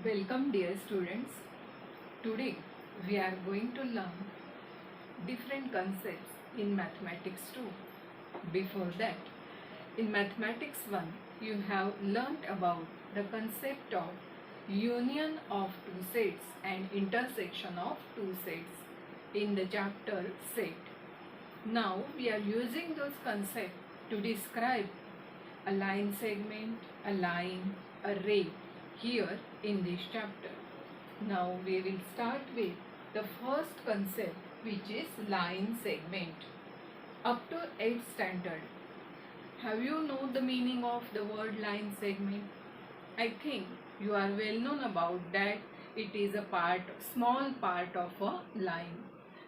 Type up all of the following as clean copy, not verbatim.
Welcome dear students. Today we are going to learn different concepts in mathematics too. Before that, in mathematics 1 you have learnt about the concept of union of two sets and intersection of two sets in the chapter set. Now we are using those concepts to describe a line segment, a line, a ray here in this chapter. Now we will start with the first concept, which is line segment. Up to 8th standard, have you know the meaning of the word line segment? I think you are well known about that it is a small part of a line.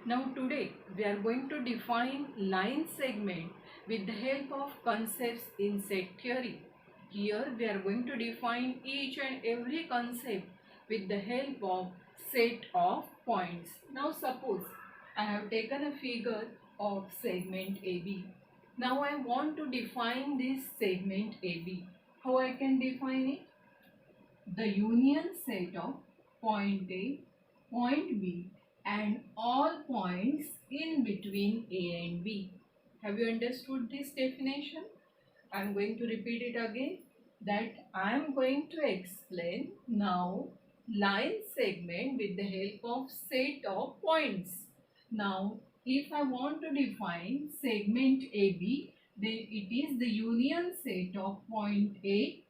Now today we are going to define line segment with the help of concepts in set theory. Here we are going to define each and every concept with the help of set of points. Now suppose I have taken a figure of segment AB. Now I want to define this segment AB. How I can define it? The union set of point A, point B and all points in between A and B. Have you understood this definition? I am going to repeat it again, that I am going to explain now line segment with the help of set of points. Now if I want to define segment AB, then it is the union set of point A,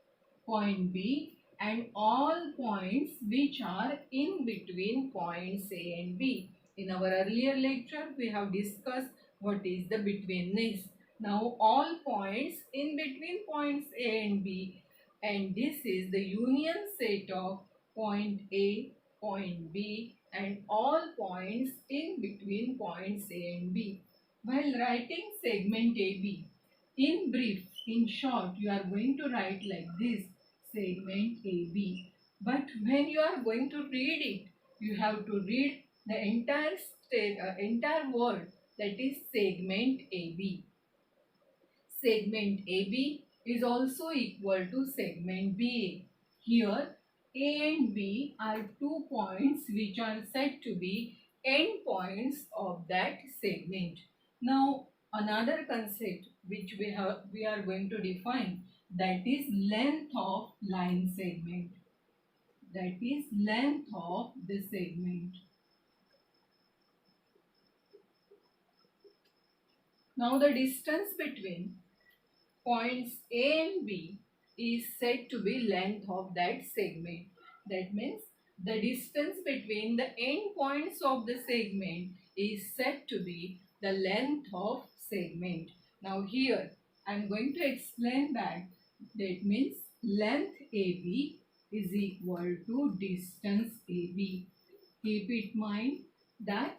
point B and all points which are in between points A and B. In our earlier lecture we have discussed what is the betweenness. Now all points in between points A and B, and this is the union set of point A, point B and all points in between points A and B. While writing segment AB, in brief, in short, you are going to write like this, segment AB. But when you are going to read it, you have to read the entire word, that is segment AB. Segment AB is also equal to segment BA. Here A and B are 2 points which are said to be end points of that segment. Now another concept which we are going to define, that is length of line segment. That is length of the segment. Now the distance between points A and B is said to be length of that segment. That means the distance between the end points of the segment is said to be the length of segment. Now here I am going to explain that. That means length AB is equal to distance AB. Keep in mind that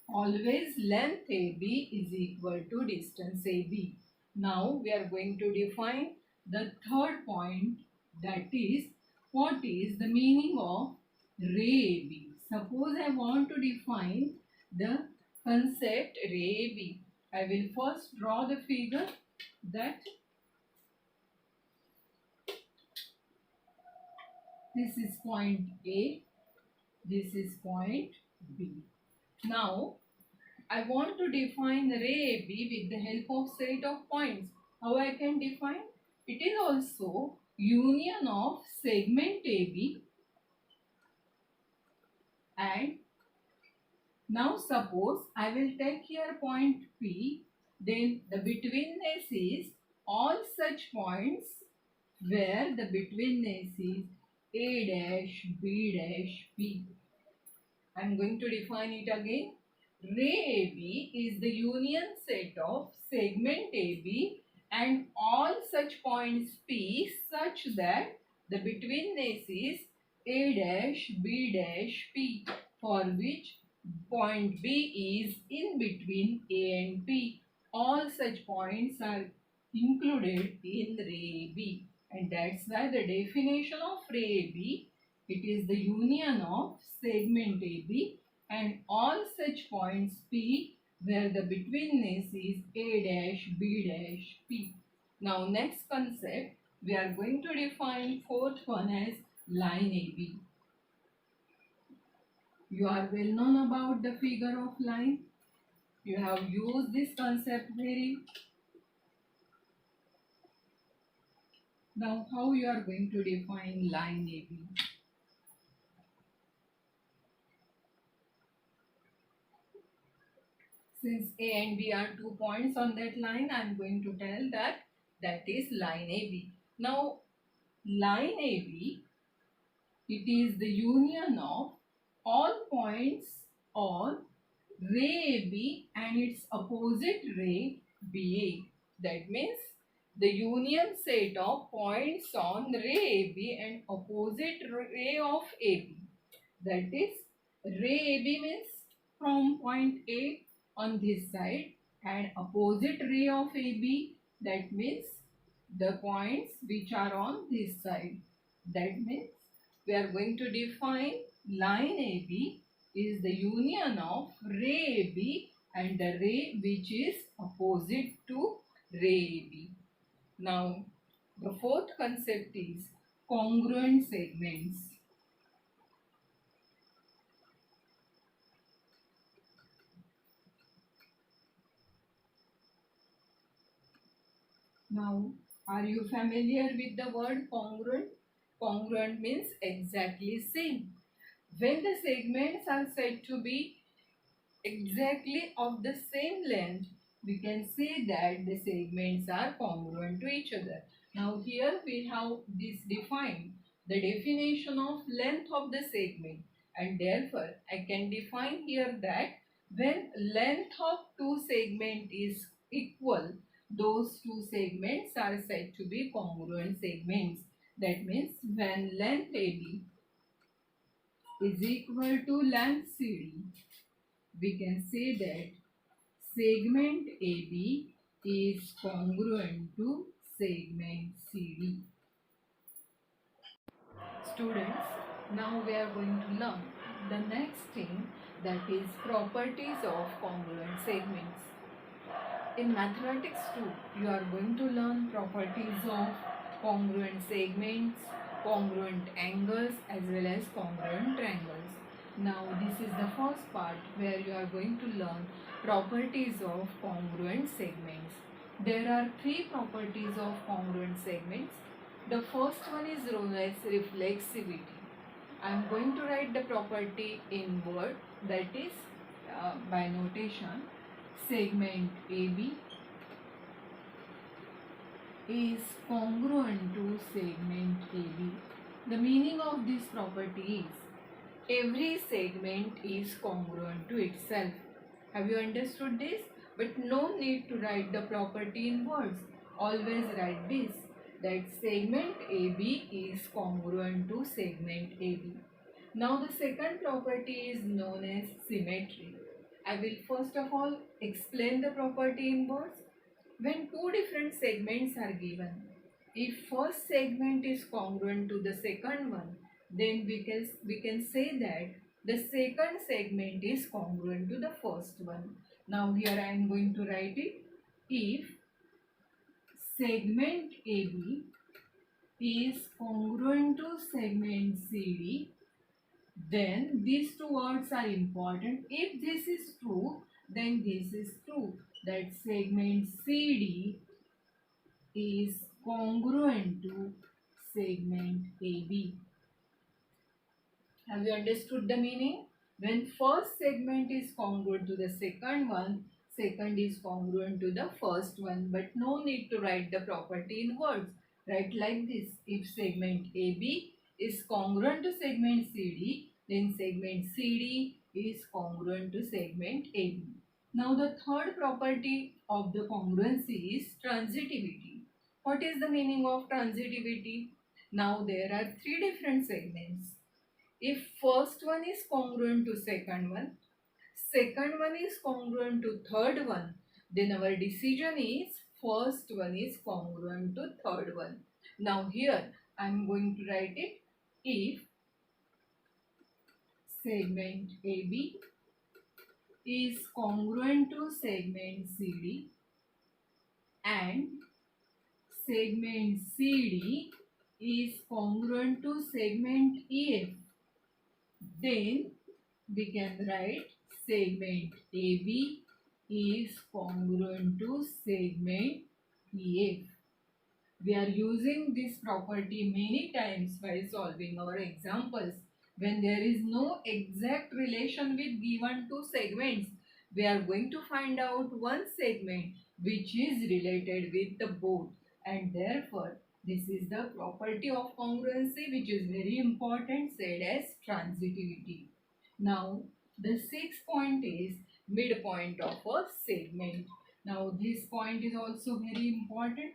always length AB is equal to distance AB. Now we are going to define the third point, that is what is the meaning of ray AB. Suppose I want to define the concept ray AB. I will first draw the figure, that this is point A, this is point B. Now I want to define ray AB with the help of set of points. How I can define? It is also union of segment AB, and now suppose I will take here point P, then the betweenness is all such points where the betweenness is A dash, B dash, P. I am going to define it again. Ray AB is the union set of segment AB and all such points P such that the betweenness is A dash, B dash, P, for which point B is in between A and P. All such points are included in ray AB, and that's why the definition of ray AB, it is the union of segment AB and all such points P where the betweenness is A dash, B dash, P. Now next concept, we are going to define fourth one as line AB. You are well known about the figure of line. You have used this concept very. Now how you are going to define line AB? Since A and B are 2 points on that line, I am going to tell that that is line AB. Now line AB, it is the union of all points on ray AB and its opposite ray BA. That means the union set of points on ray AB and opposite ray of AB. That is, ray AB means from point A on this side and opposite ray of AB, that means the points which are on this side. That means we are going to define line AB is the union of ray AB and the ray which is opposite to ray AB. Now the fourth concept is congruent segments. Now, are you familiar with the word congruent? Congruent means exactly same. When the segments are said to be exactly of the same length, we can say that the segments are congruent to each other. Now here we have this defined, the definition of length of the segment, and therefore I can define here that when length of two segment is equal, those two segments are said to be congruent segments. That means when length AB is equal to length CD, we can say that segment AB is congruent to segment CD. Students, now we are going to learn the next thing, that is properties of congruent segments. In mathematics 2, you are going to learn properties of congruent segments, congruent angles as well as congruent triangles. Now this is the first part where you are going to learn properties of congruent segments. There are three properties of congruent segments. The first one is known as reflexivity. I am going to write the property in word, that is by notation. Segment AB is congruent to segment AB. The meaning of this property is every segment is congruent to itself. Have you understood this? But no need to write the property in words. Always write this, that segment AB is congruent to segment AB. Now the second property is known as symmetry. I will first of all explain the property in words. When two different segments are given, if first segment is congruent to the second one, then we can say that the second segment is congruent to the first one. Now here I am going to write it. If segment AB is congruent to segment CD, then these two words are important. If this is true, then this is true, that segment CD is congruent to segment AB. Have you understood the meaning? When first segment is congruent to the second one, second is congruent to the first one, but no need to write the property in words. Write like this: if segment AB is congruent to segment CD, then segment CD is congruent to segment AB. Now the third property of the congruency is transitivity. What is the meaning of transitivity? Now there are three different segments. If first one is congruent to second one is congruent to third one, then our decision is first one is congruent to third one. Now here I am going to write it: if segment AB is congruent to segment CD and segment CD is congruent to segment EF, then we can write segment AB is congruent to segment EF. We are using this property many times while solving our examples. When there is no exact relation with given two segments, we are going to find out one segment which is related with the both, and therefore this is the property of congruency, which is very important, said as transitivity. Now the sixth point is midpoint of a segment. Now this point is also very important.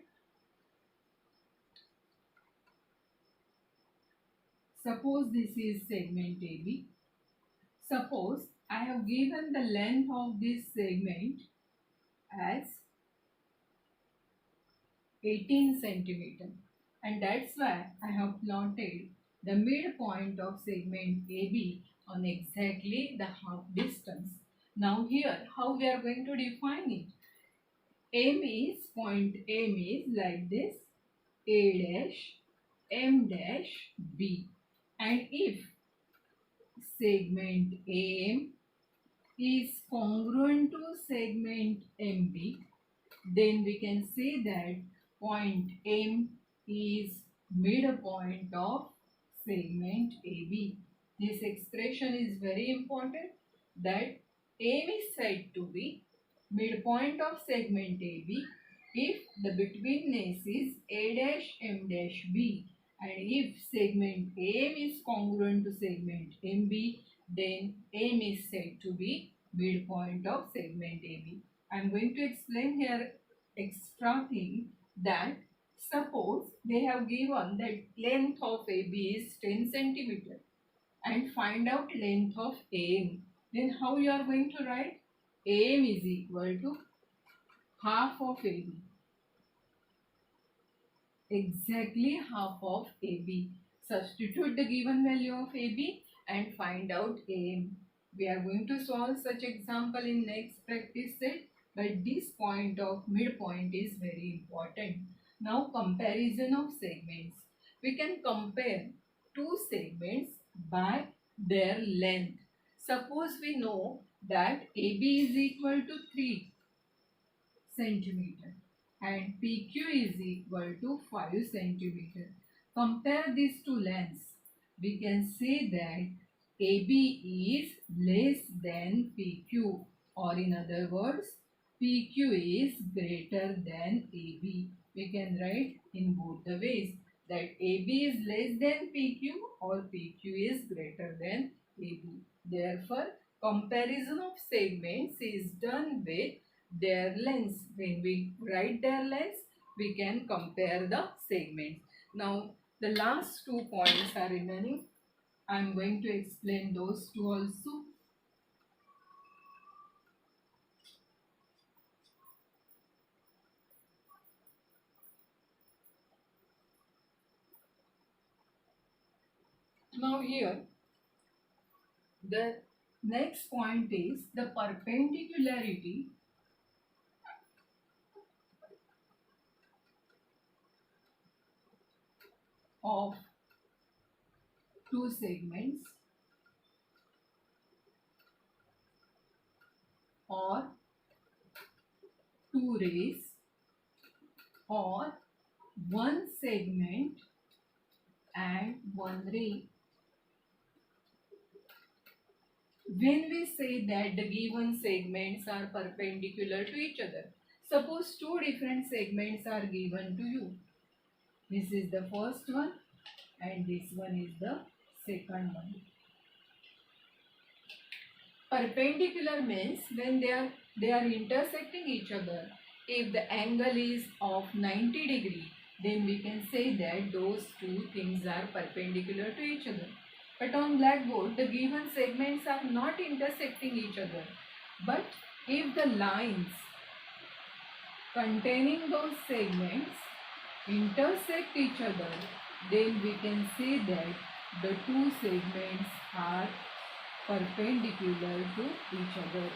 Suppose this is segment AB. Suppose I have given the length of this segment as 18 centimeter, and that's why I have plotted the midpoint of segment AB on exactly the half distance. Now here, how we are going to define it? Point M is like this, A dash, M dash, B. And if segment AM is congruent to segment MB, then we can say that point M is midpoint of segment AB. This expression is very important, that M is said to be midpoint of segment AB if the betweenness is A dash M dash B, and if segment AM is congruent to segment MB, then M is said to be midpoint of segment AB. I am going to explain here extra thing, that suppose they have given that length of AB is 10 centimeter and find out length of AM. Then how you are going to write? AM is equal to half of AB. Exactly half of AB. Substitute the given value of AB and find out AM. We are going to solve such example in next practice set, but this point of midpoint is very important. Now comparison of segments. We can compare two segments by their length. Suppose we know that AB is equal to 3 centimeter and PQ is equal to 5 centimeter. Compare these two lengths. We can say that AB is less than PQ, or in other words, PQ is greater than AB. We can write in both the ways, that AB is less than PQ or PQ is greater than AB. Therefore, comparison of segments is done with their lengths. When we write their lengths, we can compare the segments. Now, the last 2 points are remaining. I am going to explain those two also. Now here, the next point is the perpendicularity of two segments or two rays or one segment and one ray. When we say that the given segments are perpendicular to each other, suppose two different segments are given to you. This is the first one and this one is the second one. Perpendicular means when they are intersecting each other. If the angle is of 90 degree, then we can say that those two things are perpendicular to each other. But on blackboard, the given segments are not intersecting each other. But if the lines containing those segments intersect each other, then we can say that the two segments are perpendicular to each other.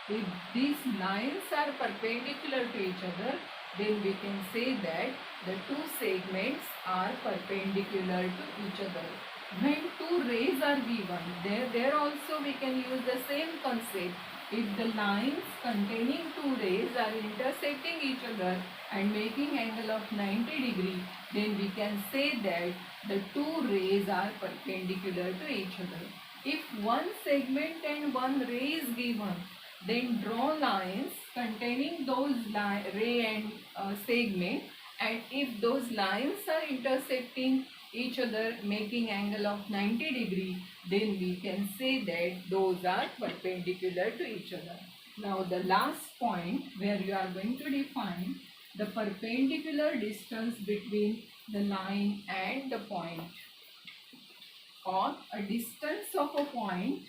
If these lines are perpendicular to each other, then we can say that the two segments are perpendicular to each other. when two rays are given, there also we can use the same concept. If the lines containing two rays are intersecting each other and making angle of 90 degree, then we can say that the two rays are perpendicular to each other. If one segment and one ray is given, then draw lines containing those ray and segment, and if those lines are intersecting each other making angle of 90 degree, then we can say that those are perpendicular to each other. Now the last point where you are going to define the perpendicular distance between the line and the point, or a distance of a point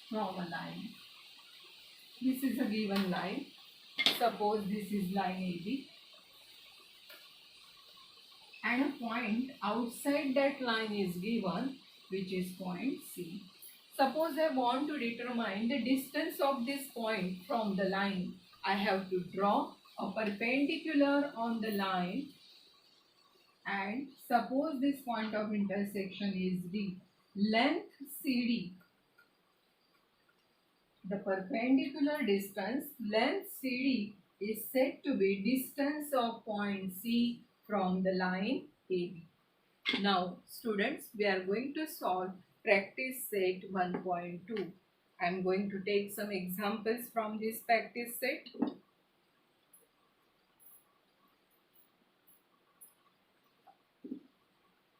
from a line. This is a given line. Suppose this is line AB, and a point outside that line is given, which is point C. Suppose I want to determine the distance of this point from the line. I have to draw a perpendicular on the line, and suppose this point of intersection is D. Length CD. The perpendicular distance, length CD, is said to be distance of point C from the line AB. Now, students, we are going to solve practice set 1.2. I am going to take some examples from this practice set.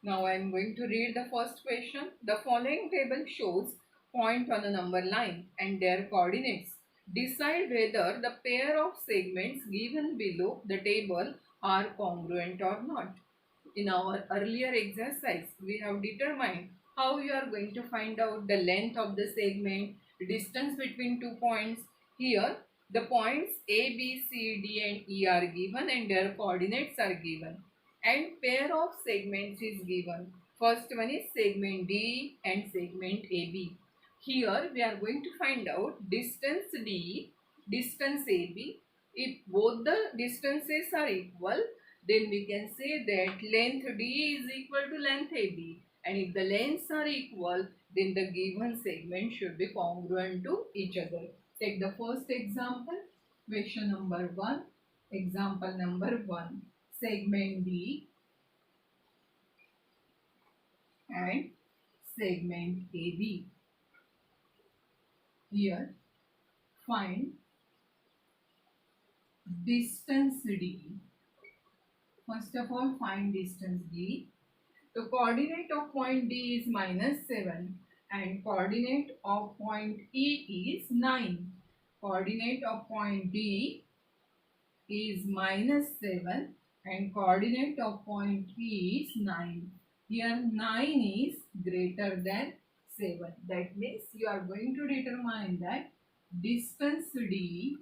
Now, I am going to read the first question. The following table shows point on a number line and their coordinates. Decide whether the pair of segments given below the table are congruent or not. In our earlier exercise, we have determined how you are going to find out the length of the segment, distance between 2 points. Here, the points A, B, C, D and E are given and their coordinates are given. And pair of segments is given. First one is segment D and segment AB. Here we are going to find out distance D, distance AB. If both the distances are equal, then we can say that length D is equal to length AB. And if the lengths are equal, then the given segment should be congruent to each other. Take the first example, question number 1. Example number 1. Segment D and segment AB. Here, find distance D. First of all, find distance D. The coordinate of point D is -7 and coordinate of point E is 9. Coordinate of point D is -7 and coordinate of point E is 9. Here 9 is greater than 7. That means you are going to determine that distance D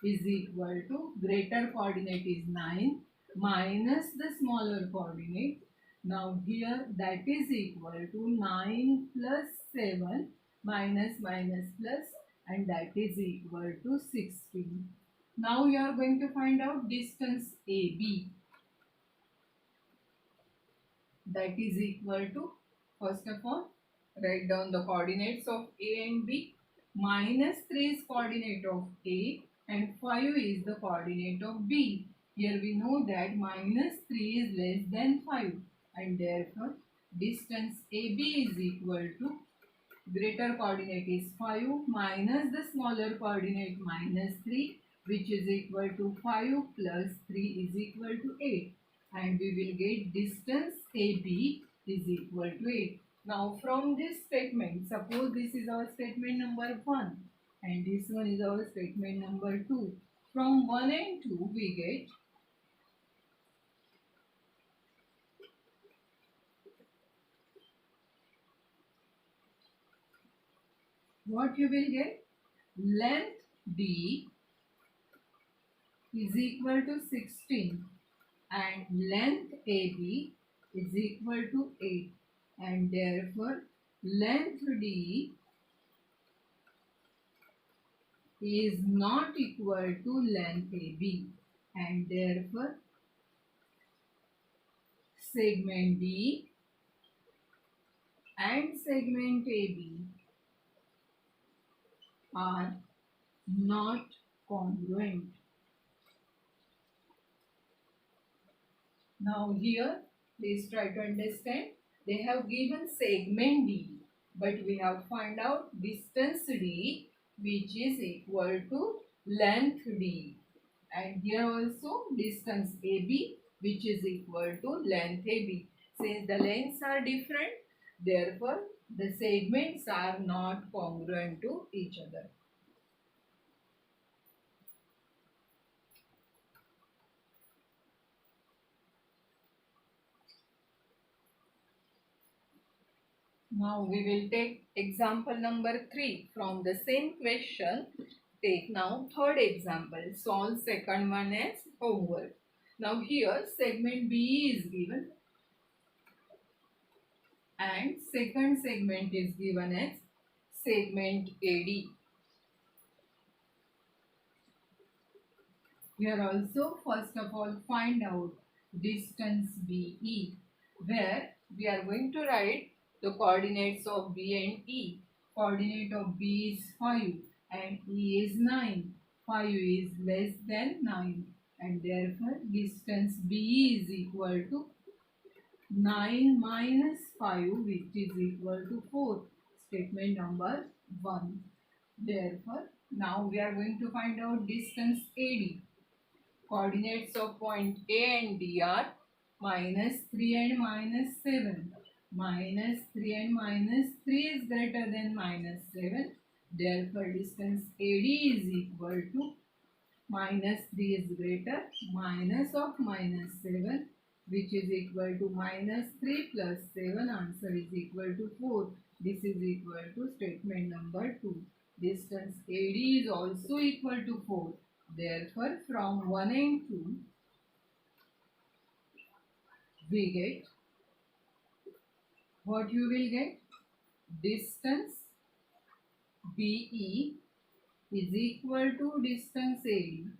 is equal to, greater coordinate is 9 minus the smaller coordinate. Now here that is equal to 9 plus 7 minus plus, and that is equal to 16. Now you are going to find out distance AB. That is equal to, first of all, write down the coordinates of A and B. -3 is coordinate of A and 5 is the coordinate of B. Here we know that -3 is less than 5 and therefore distance AB is equal to, greater coordinate is 5 minus the smaller coordinate -3, which is equal to 5 plus 3 is equal to 8, and we will get distance AB is equal to 8. Now from this statement, suppose this is our statement number 1 and this one is our statement number 2. From 1 and 2 we get what you will get? Length D is equal to 16 and length AB is equal to 8, and therefore length D is not equal to length AB, and therefore segment D and segment AB are not congruent. Now here, please try to understand. They have given segment D, but we have found out distance D, which is equal to length D. And here also distance AB, which is equal to length AB. Since the lengths are different, therefore the segments are not congruent to each other. Now we will take example number 3 from the same question. Take now third example. Solve second one as homework. Now here segment B is given and second segment is given as segment AD. Here also first of all find out distance BE, where we are going to write the coordinates of B and E. Coordinate of B is 5 and E is 9. 5 is less than 9 and therefore distance BE is equal to 9 minus 5, which is equal to 4. Statement number 1. Therefore, now we are going to find out distance AD. Coordinates of point A and D are minus 3 and minus 7. Minus 3 and minus 3 is greater than minus 7. Therefore, distance AD is equal to minus 3 is greater, minus of minus 7, which is equal to minus 3 plus 7. Answer is equal to 4. This is equal to statement number 2. Distance AD is also equal to 4. Therefore, from 1 and 2, we get what you will get? Distance BE is equal to distance AD.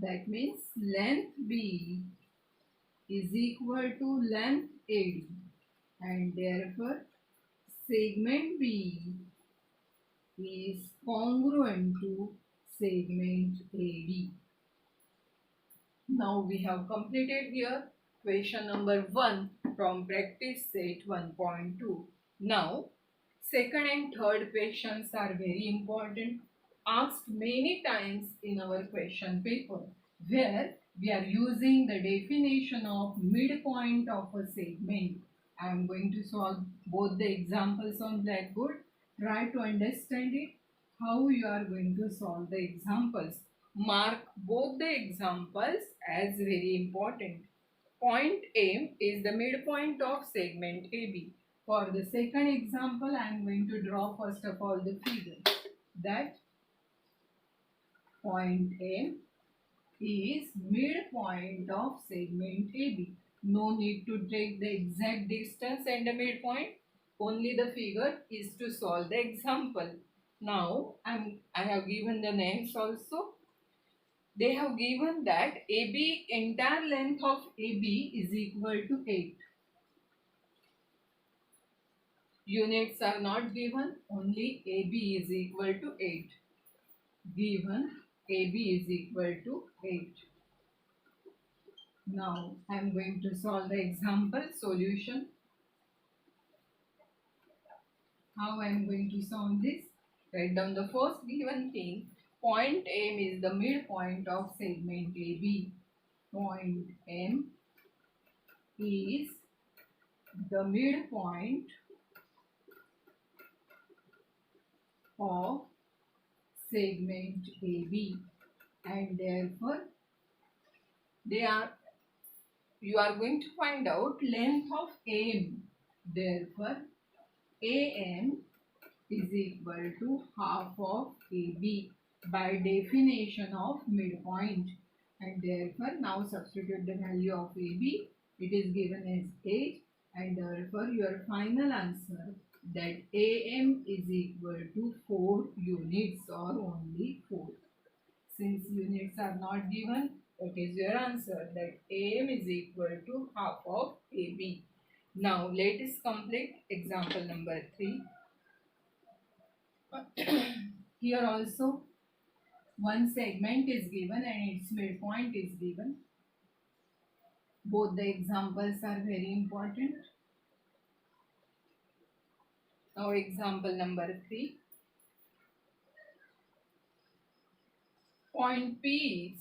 That means length BE is equal to length AD, and therefore segment BE is congruent to segment AD. Now we have completed here question number 1 from practice set 1.2. Now second and third questions are very important, asked many times in our question paper, where we are using the definition of midpoint of a segment. I am going to solve both the examples on blackboard. Try to understand it, how you are going to solve the examples. Mark both the examples as very important. Point M is the midpoint of segment AB. For the second example, I am going to draw first of all the figure. That point M is midpoint of segment AB. No need to take the exact distance and the midpoint. Only the figure is to solve the example. Now I have given the names also. They have given that AB, entire length of AB is equal to 8. Units are not given, only AB is equal to 8. Given AB is equal to 8. Now I am going to solve the example solution. How I am going to solve this? Write down the first given thing. Point M is the midpoint of segment AB. Point M is the midpoint of segment AB, and therefore you are going to find out length of AM. Therefore, AM is equal to half of AB by definition of midpoint, and therefore now substitute the value of AB. It is given as 8, and therefore your final answer, that AM is equal to 4 units or only 4. Since units are not given, what is your answer? That AM is equal to half of AB. Now let us complete example number 3. Here also one segment is given and its midpoint is given. Both the examples are very important. Now example number 3. Point P is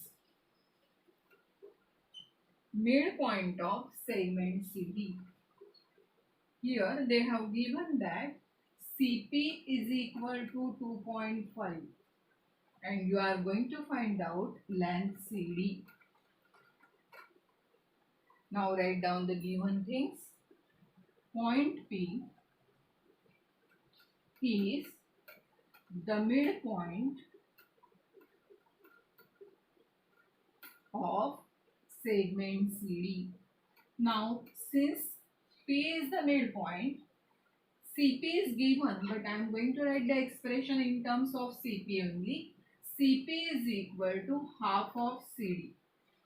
midpoint of segment CD. Here they have given that CP is equal to 2.5 and you are going to find out length CD. Now write down the given things. Point P is the midpoint of segment CD. Now since P is the midpoint, CP is given, but I am going to write the expression in terms of CP only. CP is equal to half of CD.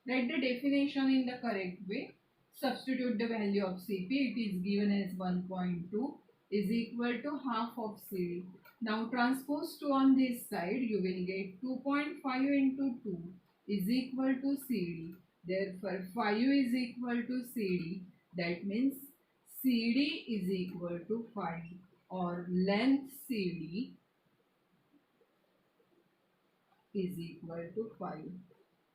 Write the definition in the correct way. Substitute the value of CP. It is given as 1.2 is equal to half of CD. Now transpose 2 on this side. You will get 2.5 into 2 is equal to CD. Therefore 5 is equal to CD. That means CD is equal to 5 or length CD is equal to 5.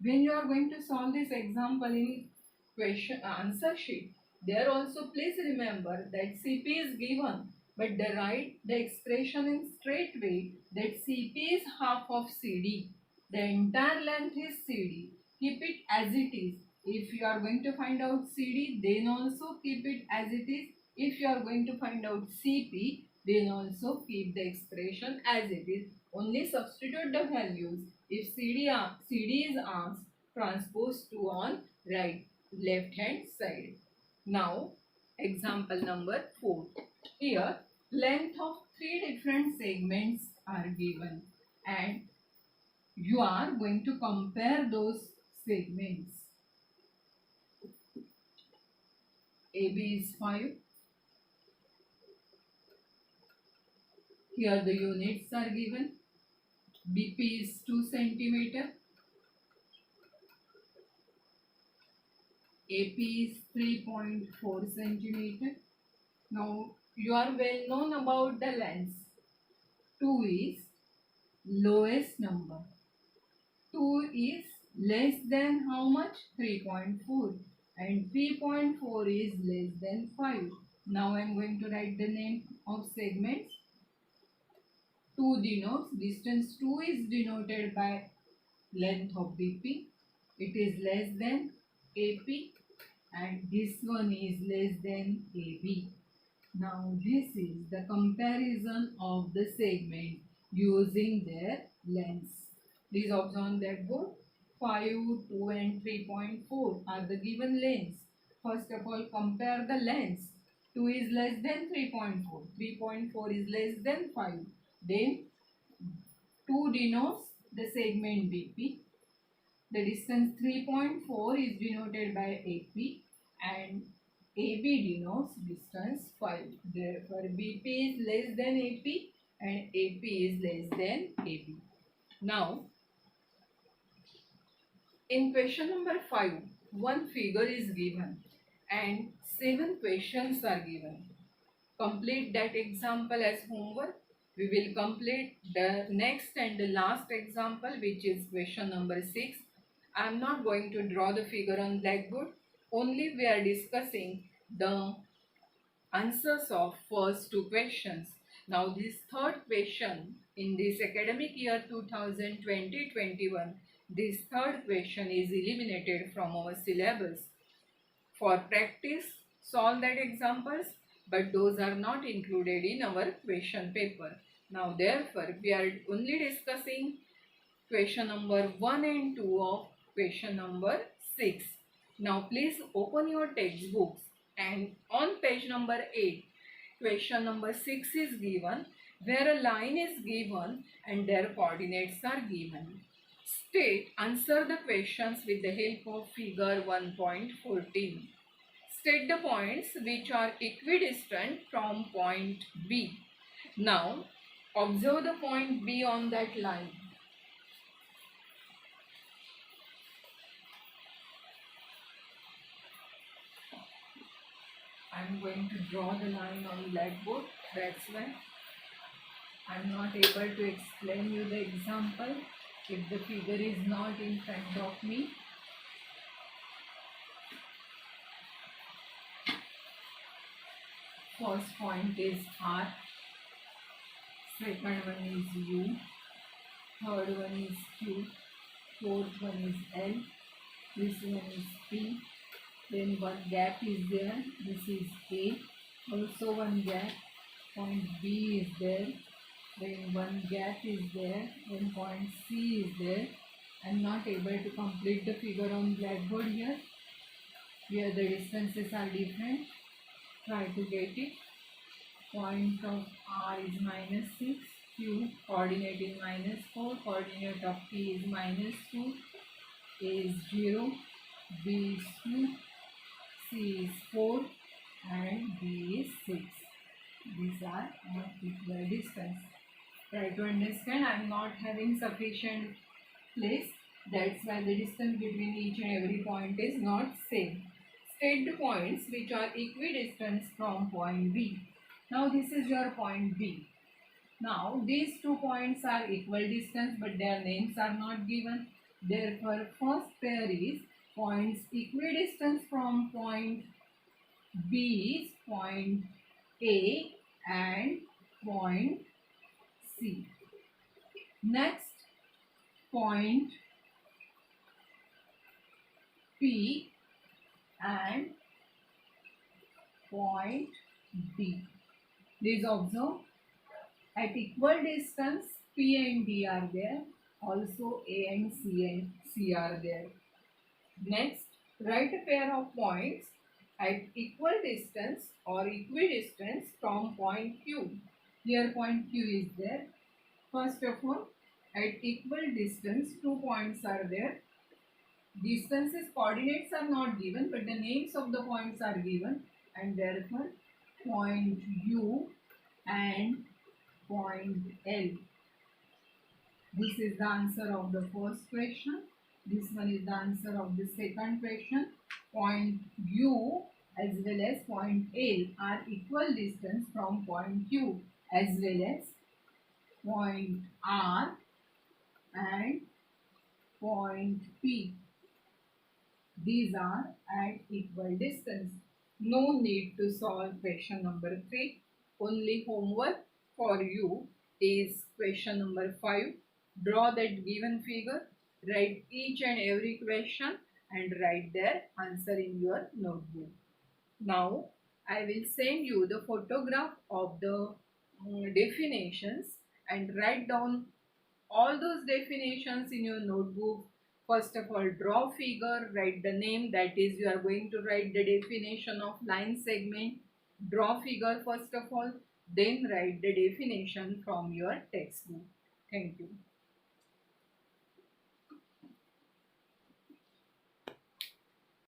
When you are going to solve this example in question answer sheet, there also please remember that CP is given, but write the expression in straight way that CP is half of CD. The entire length is CD. Keep it as it is. If you are going to find out CD, then also keep it as it is. If you are going to find out CP, then also keep the expression as it is. Only substitute the values. If CD is asked, transpose 2 on left hand side. Now example number 4. Here length of 3 different segments are given and you are going to compare those segments. AB is 5. Here the units are given. BP is 2 centimeter. AP is 3.4 centimeter. Now you are well known about the lengths. 2 is lowest number. 2 is less than how much? 3.4 and 3.4 is less than 5. Now I am going to write the name of segments. 2 denotes distance. 2 is denoted by length of BP. It is less than AP and this one is less than AB. Now this is the comparison of the segment using their lengths. Please observe on that board. 5, 2 and 3.4 are the given lengths. First of all, compare the lengths. 2 is less than 3.4. 3.4 is less than 5. Then 2 denotes the segment BP. The distance 3.4 is denoted by AP and AB denotes distance 5. Therefore, BP is less than AP and AP is less than AB. Now, in question number 5, one figure is given and 7 questions are given. Complete that example as homework. We will complete the next and the last example, which is question number 6. I am not going to draw the figure on blackboard. Only we are discussing the answers of first 2 questions. Now this third question in this academic year 2020-21, this third question is eliminated from our syllabus. For practice, solve that examples, but those are not included in our question paper. Now therefore, we are only discussing question number 1 and 2 of question number 6. Now please open your textbooks and on page number 8, question number 6 is given where a line is given and their coordinates are given. Answer the questions with the help of figure 1.14. State the points which are equidistant from point B. Now, observe the point B on that line. I am going to draw the line on blackboard. That's why I am not able to explain you the example if the figure is not in front of me. First point is R, second one is U, third one is Q, fourth one is L, this one is P, then one gap is there, this is A, also one gap, point B is there, then one gap is there, then point C is there. I am not able to complete the figure on blackboard here. Here the distances are different. Try to get it. Point of R is -6, Q coordinate is -4, coordinate of P is -2, A is 0, B is 2, C is 4 and D is 6. These are not equal distance. Try to understand, I am not having sufficient place. That's why the distance between each and every point is not same. State the points which are equidistant from point B. Now this is your point B. Now these two points are equal distance but their names are not given. Therefore first pair is points equidistant from point B is point A and point C. Next point P and point D. Please observe, at equal distance P and D are there, also A and C are there. Next, write a pair of points at equal distance or equidistance from point Q. Here point Q is there. First of all, at equal distance, 2 points are there. Distances, coordinates are not given, but the names of the points are given, and therefore point U and point L. This is the answer of the first question. This one is the answer of the second question. Point U as well as point L are equal distance from point Q as well as point R and point P. These are at equal distance. No need to solve question number 3. Only homework for you is question number 5. Draw that given figure, write each and every question and write their answer in your notebook. Now I will send you the photograph of the definitions and write down all those definitions in your notebook. First of all, draw figure, write the name, that is you are going to write the definition of line segment. Draw figure first of all, then write the definition from your textbook. Thank you.